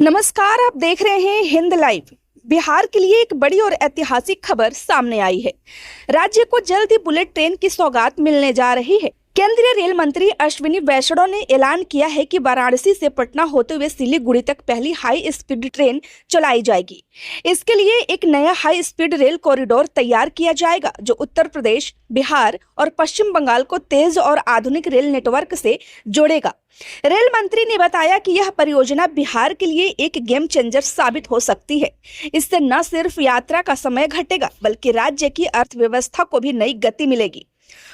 नमस्कार, आप देख रहे हैं हिंद लाइव। बिहार के लिए एक बड़ी और ऐतिहासिक खबर सामने आई है। राज्य को जल्द ही बुलेट ट्रेन की सौगात मिलने जा रही है। केंद्रीय रेल मंत्री अश्विनी वैष्णव ने ऐलान किया है कि वाराणसी से पटना होते हुए सिलीगुड़ी तक पहली हाई स्पीड ट्रेन चलाई जाएगी। इसके लिए एक नया हाई स्पीड रेल कॉरिडोर तैयार किया जाएगा, जो उत्तर प्रदेश, बिहार और पश्चिम बंगाल को तेज और आधुनिक रेल नेटवर्क से जोड़ेगा। रेल मंत्री ने बताया कि यह परियोजना बिहार के लिए एक गेम चेंजर साबित हो सकती है। इससे न सिर्फ यात्रा का समय घटेगा, बल्कि राज्य की अर्थव्यवस्था को भी नई गति मिलेगी।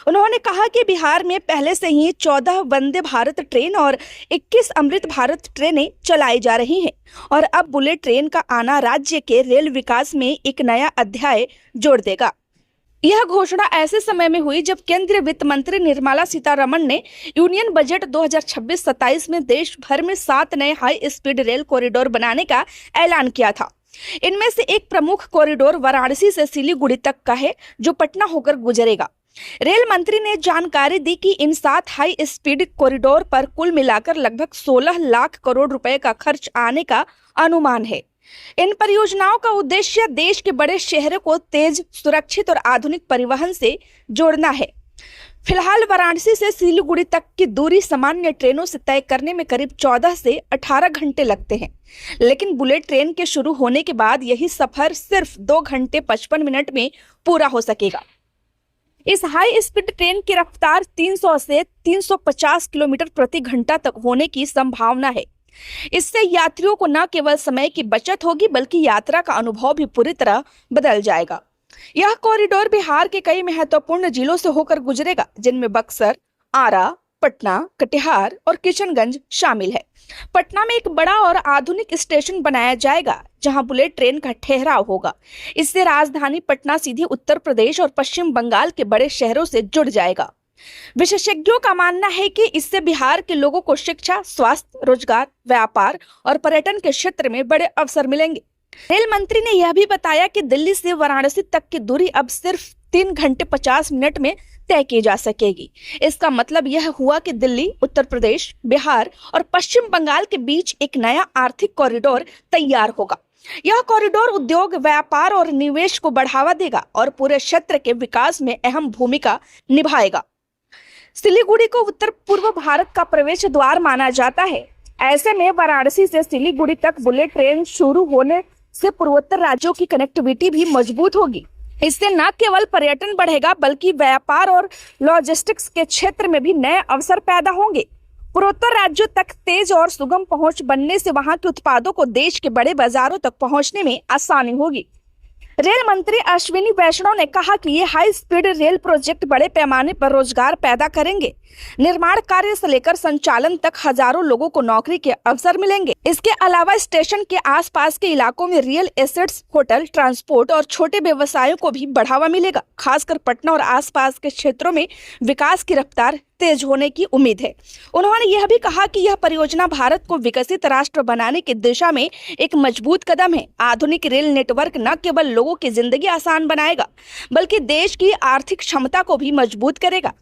उन्होंने कहा कि बिहार में पहले से ही 14 वंदे भारत ट्रेन और 21 अमृत भारत ट्रेनें चलाई जा रही हैं और अब बुलेट ट्रेन का आना राज्य के रेल विकास में एक नया अध्याय जोड़ देगा। यह घोषणा ऐसे समय में हुई जब केंद्रीय वित्त मंत्री निर्मला सीतारमण ने यूनियन बजट 2026-27 में देश भर में 7 नए हाई स्पीड रेल कॉरिडोर बनाने का ऐलान किया था। इनमें से एक प्रमुख कॉरिडोर वाराणसी से सिलीगुड़ी तक का है, जो पटना होकर गुजरेगा। रेल मंत्री ने जानकारी दी कि इन 7 हाई स्पीड कॉरिडोर पर कुल मिलाकर लगभग 16 लाख करोड़ रुपए का खर्च आने का अनुमान है। इन परियोजनाओं का उद्देश्य देश के बड़े शहरों को तेज, सुरक्षित और आधुनिक परिवहन से जोड़ना है। फिलहाल वाराणसी से सिलीगुड़ी तक की दूरी सामान्य ट्रेनों से तय करने में करीब 14 से 18 घंटे लगते हैं, लेकिन बुलेट ट्रेन के शुरू होने के बाद यही सफर सिर्फ 2 घंटे 55 मिनट में पूरा हो सकेगा। इस हाई स्पीड ट्रेन की रफ्तार 300 से 350 किलोमीटर प्रति घंटा तक होने की संभावना है। इससे यात्रियों को न केवल समय की बचत होगी, बल्कि यात्रा का अनुभव भी पूरी तरह बदल जाएगा। यह कॉरिडोर बिहार के कई महत्वपूर्ण जिलों से होकर गुजरेगा, जिनमें बक्सर, आरा, पटना, कटिहार और किशनगंज शामिल है। पटना में एक बड़ा और आधुनिक स्टेशन बनाया जाएगा, जहां बुलेट ट्रेन का ठहराव होगा। इससे राजधानी पटना सीधे उत्तर प्रदेश और पश्चिम बंगाल के बड़े शहरों से जुड़ जाएगा। विशेषज्ञों का मानना है कि इससे बिहार के लोगों को शिक्षा, स्वास्थ्य, रोजगार, व्यापार और पर्यटन के क्षेत्र में बड़े अवसर मिलेंगे। रेल मंत्री ने यह भी बताया कि दिल्ली से वाराणसी तक की दूरी अब सिर्फ 3 घंटे 50 मिनट में तय की जा सकेगी। इसका मतलब यह हुआ कि दिल्ली, उत्तर प्रदेश, बिहार और पश्चिम बंगाल के बीच एक नया आर्थिक कॉरिडोर तैयार होगा। यह कॉरिडोर उद्योग, व्यापार और निवेश को बढ़ावा देगा और पूरे क्षेत्र के विकास में अहम भूमिका निभाएगा। सिलीगुड़ी को उत्तर पूर्व भारत का प्रवेश द्वार माना जाता है। ऐसे में वाराणसी से सिलीगुड़ी तक बुलेट ट्रेन शुरू होने से पूर्वोत्तर राज्यों की कनेक्टिविटी भी मजबूत होगी। इससे न केवल पर्यटन बढ़ेगा, बल्कि व्यापार और लॉजिस्टिक्स के क्षेत्र में भी नए अवसर पैदा होंगे। पूर्वोत्तर राज्यों तक तेज और सुगम पहुंच बनने से वहां के उत्पादों को देश के बड़े बाजारों तक पहुंचने में आसानी होगी। रेल मंत्री अश्विनी वैष्णव ने कहा कि ये हाई स्पीड रेल प्रोजेक्ट बड़े पैमाने पर रोजगार पैदा करेंगे। निर्माण कार्य से लेकर संचालन तक हजारों लोगों को नौकरी के अवसर मिलेंगे। इसके अलावा स्टेशन के आसपास के इलाकों में रियल एस्टेट्स, होटल, ट्रांसपोर्ट और छोटे व्यवसायों को भी बढ़ावा मिलेगा। खासकर पटना और आसपास के क्षेत्रों में विकास की रफ्तार तेज होने की उम्मीद है। उन्होंने यह भी कहा कि यह परियोजना भारत को विकसित राष्ट्र बनाने की दिशा में एक मजबूत कदम है। आधुनिक रेल नेटवर्क न केवल लोगों की जिंदगी आसान बनाएगा, बल्कि देश की आर्थिक क्षमता को भी मजबूत करेगा।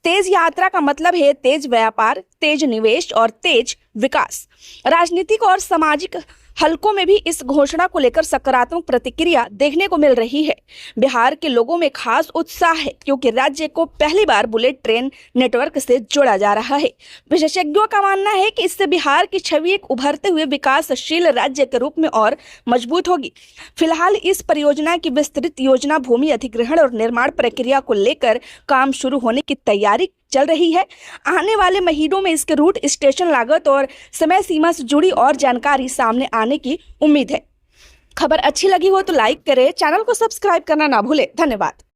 तेज यात्रा का मतलब है तेज व्यापार, तेज निवेश और तेज विकास। राजनीतिक और सामाजिक हलकों में भी इस घोषणा को लेकर सकारात्मक प्रतिक्रिया देखने को मिल रही है। बिहार के लोगों में खास उत्साह है, क्योंकि राज्य को पहली बार बुलेट ट्रेन नेटवर्क से जोड़ा जा रहा है। विशेषज्ञों का मानना है कि इससे बिहार की छवि एक उभरते हुए विकासशील राज्य के रूप में और मजबूत होगी। फिलहाल इस परियोजना की विस्तृत योजना, भूमि अधिग्रहण और निर्माण प्रक्रिया को लेकर काम शुरू होने की तैयारी चल रही है। आने वाले महीनों में इसके रूट, स्टेशन लागत और समय सीमा से जुड़ी और जानकारी सामने आने की उम्मीद है। खबर अच्छी लगी हो तो लाइक करें, चैनल को सब्सक्राइब करना ना भूलें। धन्यवाद।